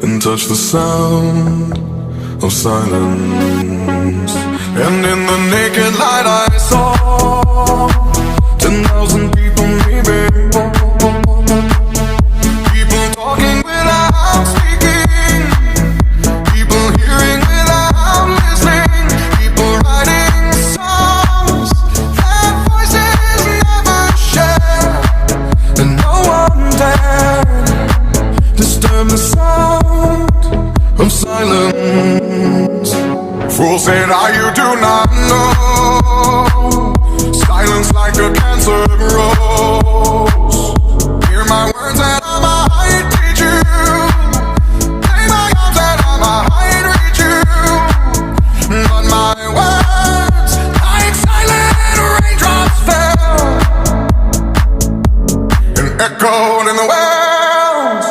and touch the sound of silence. And in the naked light I saw 10,000 people, maybe. People talking without speaking, people hearing without listening, people writing songs that voices never share, and no one dared disturb the sound of silence. Fool said, you do not know. Silence like a cancer grows.